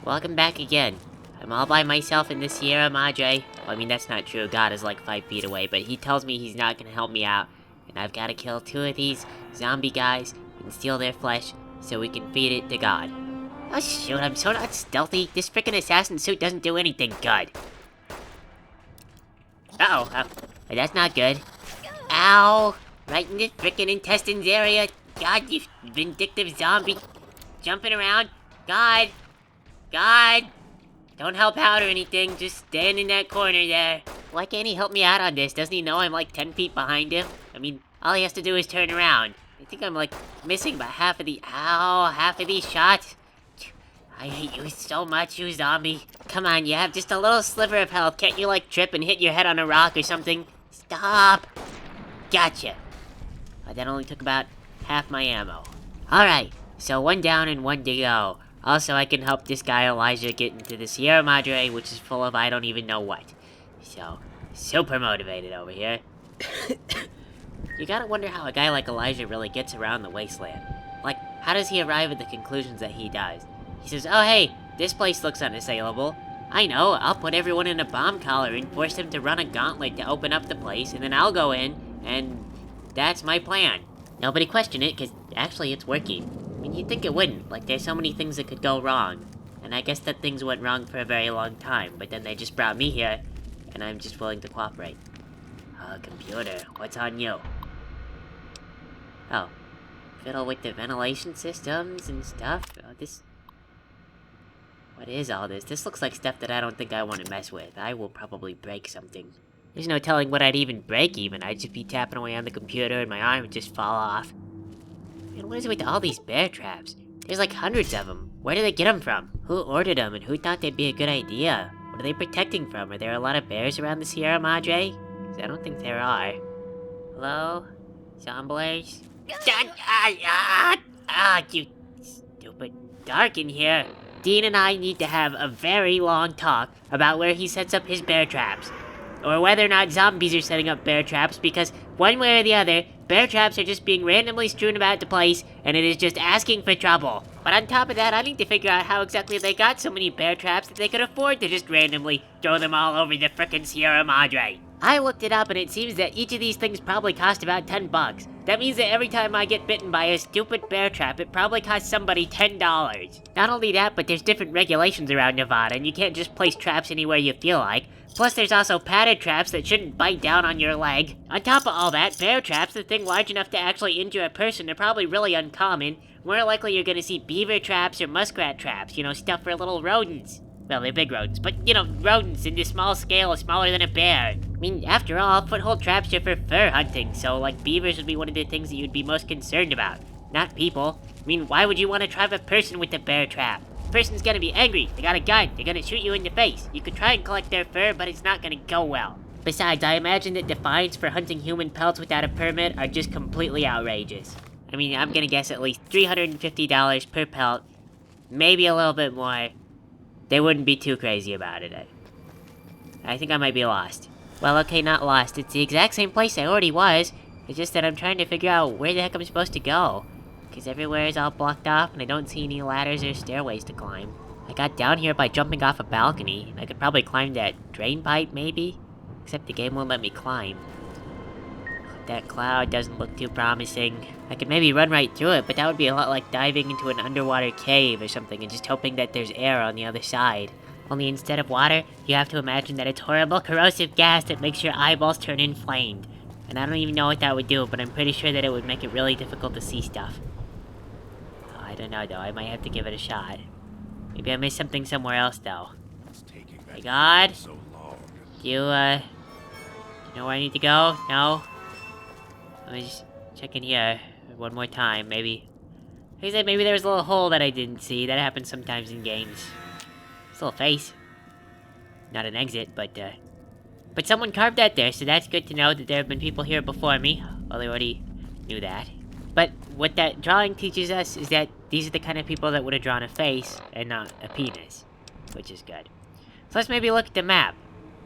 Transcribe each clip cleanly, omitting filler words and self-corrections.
Welcome back again. I'm all by myself in the Sierra Madre. Well, I mean, that's not true. God is like 5 feet away, but he tells me he's not gonna help me out. And I've gotta kill 2 of these zombie guys and steal their flesh so we can feed it to God. Oh shoot, I'm so not stealthy. This frickin' assassin suit doesn't do anything good. That's not good. Ow! Right in the frickin' intestines area. God, you vindictive zombie. Jumping around. God! Don't help out or anything, just stand in that corner there. Why can't he help me out on this? Doesn't he know I'm like 10 feet behind him? I mean, all he has to do is turn around. I think I'm like missing about half of these shots. I hate you so much, you zombie. Come on, you have just a little sliver of health. Can't you like trip and hit your head on a rock or something? Stop. Gotcha. That only took about half my ammo. Alright, so 1 down and 1 to go. Also, I can help this guy Elijah get into the Sierra Madre, which is full of I don't even know what. So, super motivated over here. You gotta wonder how a guy like Elijah really gets around the wasteland. Like, how does he arrive at the conclusions that he does? He says, oh hey, this place looks unassailable. I know, I'll put everyone in a bomb collar and force them to run a gauntlet to open up the place, and then I'll go in, and that's my plan. Nobody question it, because actually it's working. I mean, you'd think it wouldn't. Like, there's so many things that could go wrong. And I guess that things went wrong for a very long time, but then they just brought me here, and I'm just willing to cooperate. Computer, what's on you? Oh. Fiddle with the ventilation systems and stuff? What is all this? This looks like stuff that I don't think I want to mess with. I will probably break something. There's no telling what I'd even break even. I'd just be tapping away on the computer and my arm would just fall off. Man, what is it with all these bear traps? There's like hundreds of them. Where did they get them from? Who ordered them and who thought they'd be a good idea? What are they protecting from? Are there a lot of bears around the Sierra Madre? 'Cause I don't think there are. Hello? Zomblers? You stupid. Dark in here. Dean and I need to have a very long talk about where he sets up his bear traps. Or whether or not zombies are setting up bear traps, because one way or the other, bear traps are just being randomly strewn about the place, and it is just asking for trouble. But on top of that, I need to figure out how exactly they got so many bear traps that they could afford to just randomly throw them all over the frickin' Sierra Madre. I looked it up, and it seems that each of these things probably cost about $10. That means that every time I get bitten by a stupid bear trap, it probably costs somebody $10. Not only that, but there's different regulations around Nevada, and you can't just place traps anywhere you feel like. Plus, there's also padded traps that shouldn't bite down on your leg. On top of all that, bear traps, the thing large enough to actually injure a person, are probably really uncommon. More likely you're gonna see beaver traps or muskrat traps, you know, stuff for little rodents. Well, they're big rodents, but, you know, rodents in this small scale are smaller than a bear. I mean, after all, foothold traps are for fur hunting, so, like, beavers would be one of the things that you'd be most concerned about. Not people. I mean, why would you want to trap a person with a bear trap? The person's gonna be angry, they got a gun, they're gonna shoot you in the face. You could try and collect their fur, but it's not gonna go well. Besides, I imagine that the fines for hunting human pelts without a permit are just completely outrageous. I mean, I'm gonna guess at least $350 per pelt, maybe a little bit more. They wouldn't be too crazy about it. I think I might be lost. Well, okay, not lost. It's the exact same place I already was. It's just that I'm trying to figure out where the heck I'm supposed to go. Because everywhere is all blocked off, and I don't see any ladders or stairways to climb. I got down here by jumping off a balcony. I could probably climb that drain pipe, maybe? Except the game won't let me climb. That cloud doesn't look too promising. I could maybe run right through it, but that would be a lot like diving into an underwater cave or something and just hoping that there's air on the other side. Only instead of water, you have to imagine that it's horrible corrosive gas that makes your eyeballs turn inflamed. And I don't even know what that would do, but I'm pretty sure that it would make it really difficult to see stuff. Oh, I don't know though, I might have to give it a shot. Maybe I missed something somewhere else though. My God? Do you know where I need to go? No? Let me just check in here one more time, maybe. Like I said, maybe there was a little hole that I didn't see. That happens sometimes in games. It's a little face. Not an exit, but someone carved that there, so that's good to know that there have been people here before me. Well, they already knew that. But what that drawing teaches us is that these are the kind of people that would have drawn a face and not a penis, which is good. So let's maybe look at the map.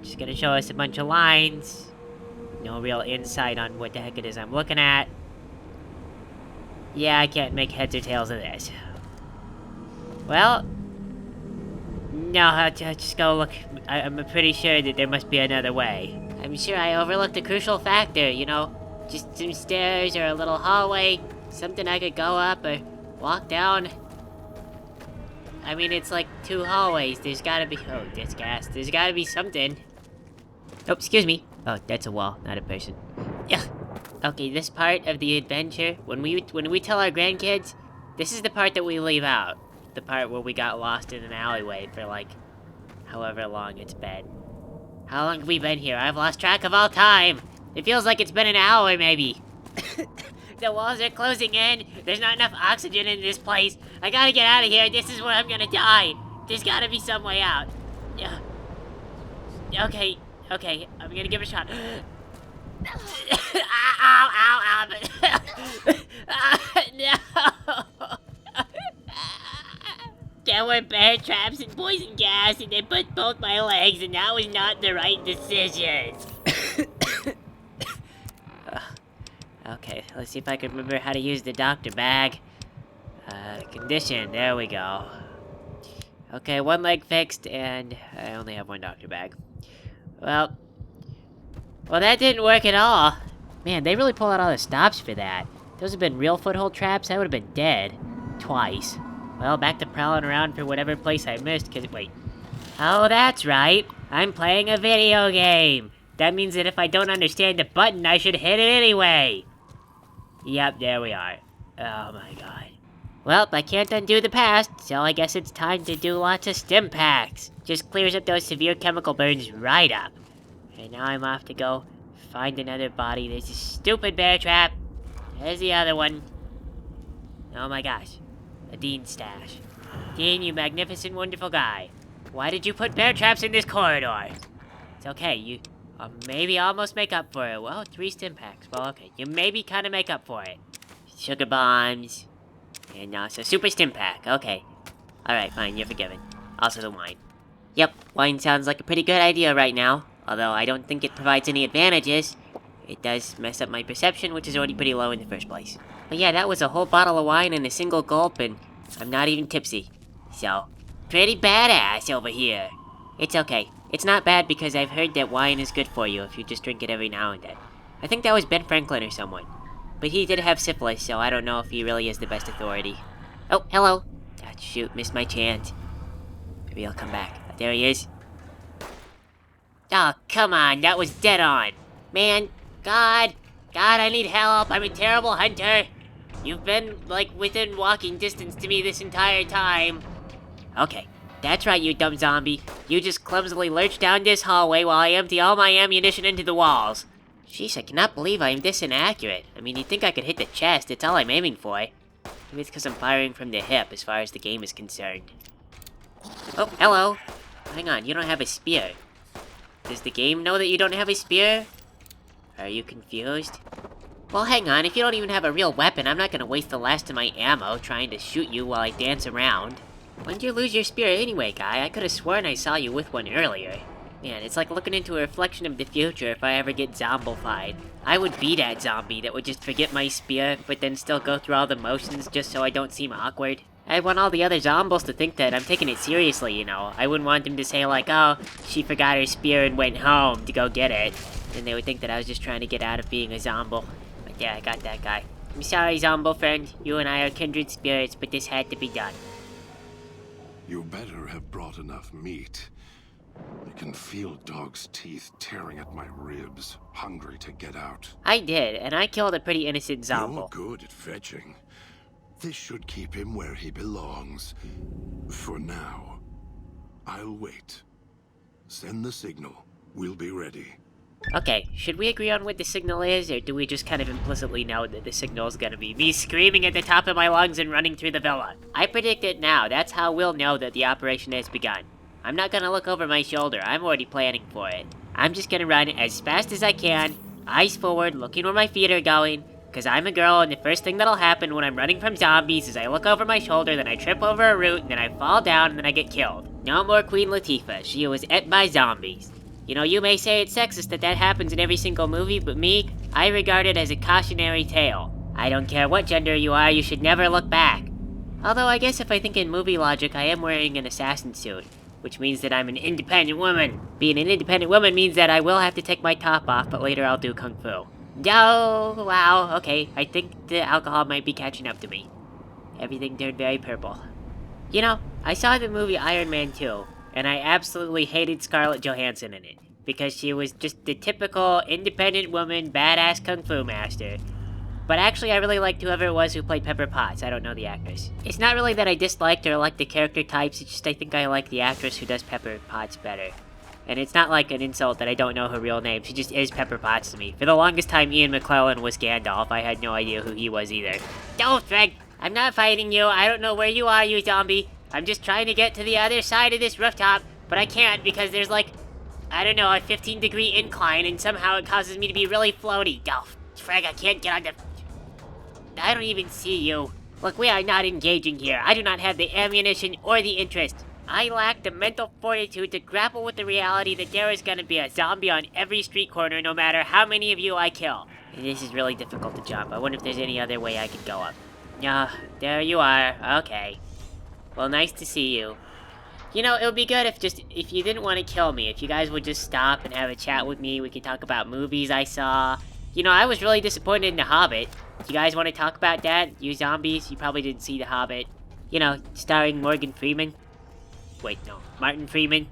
It's just gonna show us a bunch of lines. No real insight on what the heck it is I'm looking at. Yeah, I can't make heads or tails of this. Well, No, I'll just go look. I'm pretty sure that there must be another way. I'm sure I overlooked a crucial factor, you know? Just some stairs or a little hallway, something I could go up or walk down. I mean, it's like 2 hallways. There's gotta be. Oh, that's gas. There's gotta be something. Oh, excuse me. Oh, that's a wall, not a person. Yeah. Okay, this part of the adventure, when we tell our grandkids, this is the part that we leave out. The part where we got lost in an alleyway for like, however long it's been. How long have we been here? I've lost track of all time. It feels like it's been an hour, maybe. The walls are closing in. There's not enough oxygen in this place. I gotta get out of here. This is where I'm gonna die. There's gotta be some way out. Yeah. Okay, I'm gonna give it a shot. Ow. No. There were bear traps and poison gas, and they put both my legs, and that was not the right decision. Okay, let's see if I can remember how to use the doctor bag. Condition, there we go. Okay, 1 leg fixed, and I only have 1 doctor bag. Well, that didn't work at all. Man, they really pull out all the stops for that. Those have been real foothold traps, I would have been dead. Twice. Well, back to prowling around for whatever place I missed, wait. Oh, that's right. I'm playing a video game. That means that if I don't understand the button, I should hit it anyway. Yep, there we are. Oh my god. Well, I can't undo the past, so I guess it's time to do lots of stim packs. Just clears up those severe chemical burns right up. And now I'm off to go find another body. There's a stupid bear trap. There's the other one. Oh my gosh. A Dean stash. Dean, you magnificent, wonderful guy. Why did you put bear traps in this corridor? It's okay, you maybe almost make up for it. Well, 3 stim packs. Well, okay, you maybe kind of make up for it. Sugar bombs. And also super stim pack. Okay. Alright, fine, you're forgiven. Also the wine. Yep, wine sounds like a pretty good idea right now. Although I don't think it provides any advantages. It does mess up my perception, which is already pretty low in the first place. But yeah, that was a whole bottle of wine in a single gulp, and I'm not even tipsy. So, pretty badass over here. It's okay. It's not bad because I've heard that wine is good for you if you just drink it every now and then. I think that was Ben Franklin or someone. But he did have syphilis, so I don't know if he really is the best authority. Oh, hello. Ah, shoot, missed my chance. Maybe I'll come back. There he is. Oh, come on, that was dead on. Man, God, I need help. I'm a terrible hunter. You've been, like, within walking distance to me this entire time. Okay, that's right, you dumb zombie. You just clumsily lurch down this hallway while I empty all my ammunition into the walls. Jeez, I cannot believe I'm this inaccurate. I mean, you'd think I could hit the chest. It's all I'm aiming for. Maybe it's because I'm firing from the hip as far as the game is concerned. Oh, hello. Hang on, you don't have a spear. Does the game know that you don't have a spear? Are you confused? Well, hang on, if you don't even have a real weapon, I'm not gonna waste the last of my ammo trying to shoot you while I dance around. When did you lose your spear anyway, guy? I could have sworn I saw you with one earlier. Man, it's like looking into a reflection of the future if I ever get zombified. I would be that zombie that would just forget my spear, but then still go through all the motions just so I don't seem awkward. I want all the other zombies to think that I'm taking it seriously, you know. I wouldn't want them to say like, oh, she forgot her spear and went home to go get it. Then they would think that I was just trying to get out of being a zombie. But yeah, I got that guy. I'm sorry, zombie friend. You and I are kindred spirits, but this had to be done. You better have brought enough meat. I can feel dog's teeth tearing at my ribs, hungry to get out. I did, and I killed a pretty innocent zombie. You're good at fetching. This should keep him where he belongs. For now. I'll wait. Send the signal. We'll be ready. Okay, should we agree on what the signal is, or do we just kind of implicitly know that the signal is gonna be me screaming at the top of my lungs and running through the villa? I predict it now. That's how we'll know that the operation has begun. I'm not gonna look over my shoulder. I'm already planning for it. I'm just gonna run as fast as I can, eyes forward, looking where my feet are going, because I'm a girl, and the first thing that'll happen when I'm running from zombies is I look over my shoulder, then I trip over a root, and then I fall down, and then I get killed. No more Queen Latifah. She was ate by zombies. You know, you may say it's sexist that happens in every single movie, but me, I regard it as a cautionary tale. I don't care what gender you are, you should never look back. Although I guess if I think in movie logic, I am wearing an assassin suit. which means that I'm an independent woman. Being an independent woman means that I will have to take my top off, but later I'll do kung fu. Oh, wow, okay, I think the alcohol might be catching up to me. Everything turned very purple. You know, I saw the movie Iron Man 2, and I absolutely hated Scarlett Johansson in it, because she was just the typical independent woman, badass kung fu master. But actually, I really liked whoever it was who played Pepper Potts. I don't know the actress. It's not really that I disliked or liked the character types, it's just I think I like the actress who does Pepper Potts better. And it's not like an insult that I don't know her real name, she just is Pepper Potts to me. For the longest time, Ian McClellan was Gandalf. I had no idea who he was either. Don't, Fred! I'm not fighting you. I don't know where you are, you zombie. I'm just trying to get to the other side of this rooftop, but I can't because there's like, I don't know, a 15-degree incline, and somehow it causes me to be really floaty. Oh, Fred, I can't get on the... I don't even see you. Look, we are not engaging here. I do not have the ammunition or the interest. I lack the mental fortitude to grapple with the reality that there is gonna be a zombie on every street corner no matter how many of you I kill. And this is really difficult to jump. I wonder if there's any other way I could go up. There you are. Okay. Well, nice to see you. You know, it would be good if you didn't want to kill me, if you guys would just stop and have a chat with me. We could talk about movies I saw. You know, I was really disappointed in The Hobbit. You guys want to talk about that? You zombies, you probably didn't see The Hobbit. You know, starring Morgan Freeman. Wait, no, Martin Freeman.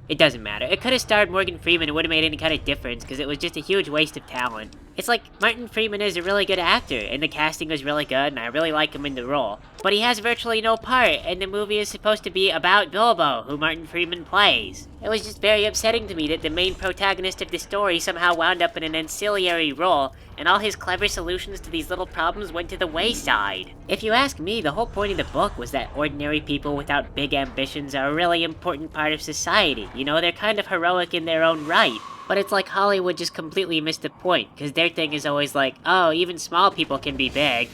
It doesn't matter. It could have starred Morgan Freeman. It wouldn't have made any kind of difference, because it was just a huge waste of talent. It's like, Martin Freeman is a really good actor, and the casting was really good, and I really like him in the role. But he has virtually no part, and the movie is supposed to be about Bilbo, who Martin Freeman plays. It was just very upsetting to me that the main protagonist of the story somehow wound up in an ancillary role, and all his clever solutions to these little problems went to the wayside. If you ask me, the whole point of the book was that ordinary people without big ambitions are a really important part of society. You know, they're kind of heroic in their own right. But it's like Hollywood just completely missed the point, because their thing is always like, oh, even small people can be big.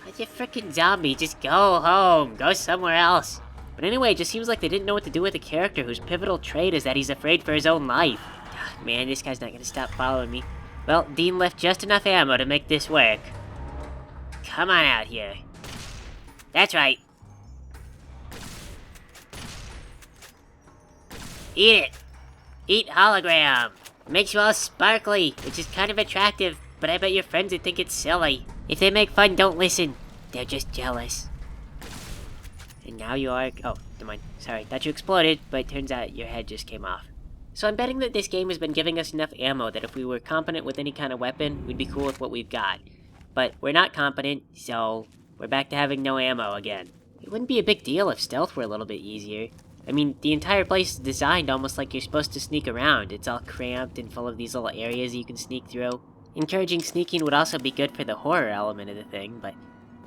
It's a frickin' zombie, just go home, go somewhere else. But anyway, it just seems like they didn't know what to do with a character whose pivotal trait is that he's afraid for his own life. Man, this guy's not gonna stop following me. Well, Dean left just enough ammo to make this work. Come on out here. That's right. Eat it. Eat hologram. Makes you all sparkly, which is kind of attractive, but I bet your friends would think it's silly. If they make fun, don't listen. They're just jealous. And now you are... Oh, never mind. Sorry, thought you exploded, but it turns out your head just came off. So I'm betting that this game has been giving us enough ammo that if we were competent with any kind of weapon, we'd be cool with what we've got. But we're not competent, so we're back to having no ammo again. It wouldn't be a big deal if stealth were a little bit easier. I mean, the entire place is designed almost like you're supposed to sneak around. It's all cramped and full of these little areas you can sneak through. Encouraging sneaking would also be good for the horror element of the thing, but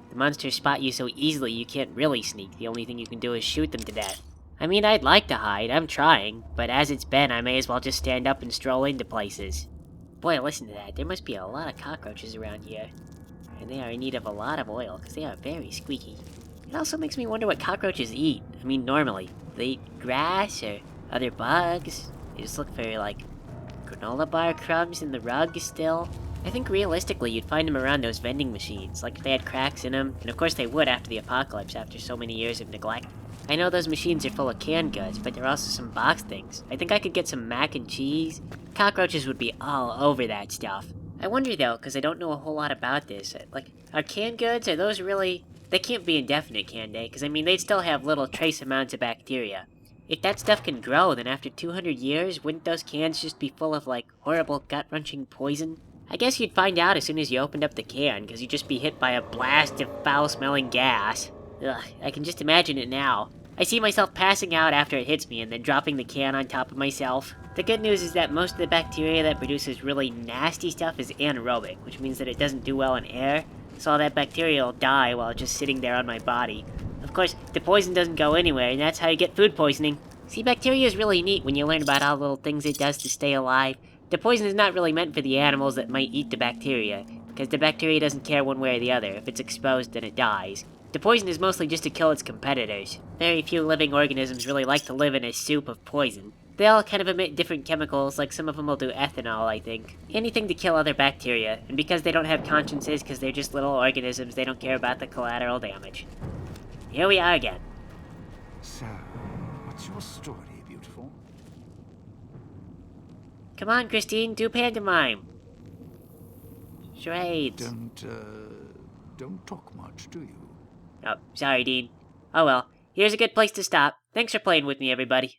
the monsters spot you so easily you can't really sneak. The only thing you can do is shoot them to death. I mean, I'd like to hide, I'm trying, but as it's been, I may as well just stand up and stroll into places. Boy, listen to that. There must be a lot of cockroaches around here. And they are in need of a lot of oil, because they are very squeaky. It also makes me wonder what cockroaches eat. I mean, normally. Do they eat grass or other bugs? They just look for, like, granola bar crumbs in the rug still. I think realistically you'd find them around those vending machines, like if they had cracks in them, and of course they would after the apocalypse, after so many years of neglect. I know those machines are full of canned goods, but there are also some boxed things. I think I could get some mac and cheese. Cockroaches would be all over that stuff. I wonder though, because I don't know a whole lot about this, like, are canned goods, are those really... They can't be indefinite, can they? Because I mean, they'd still have little trace amounts of bacteria. If that stuff can grow, then after 200 years, wouldn't those cans just be full of, like, horrible gut-wrenching poison? I guess you'd find out as soon as you opened up the can, because you'd just be hit by a blast of foul-smelling gas. Ugh, I can just imagine it now. I see myself passing out after it hits me and then dropping the can on top of myself. The good news is that most of the bacteria that produces really nasty stuff is anaerobic, which means that it doesn't do well in air, so all that bacteria will die while just sitting there on my body. Of course, the poison doesn't go anywhere, and that's how you get food poisoning. See, bacteria is really neat when you learn about all the little things it does to stay alive. The poison is not really meant for the animals that might eat the bacteria, because the bacteria doesn't care one way or the other. If it's exposed, then it dies. The poison is mostly just to kill its competitors. Very few living organisms really like to live in a soup of poison. They all kind of emit different chemicals, like some of them will do ethanol, I think. Anything to kill other bacteria, and because they don't have consciences, because they're just little organisms, they don't care about the collateral damage. Here we are again. So, what's your story, beauty? beautiful. Come on, Christine, do pantomime. Charades. Don't talk much, do you? Oh, sorry, Dean. Oh well, here's a good place to stop. Thanks for playing with me, everybody.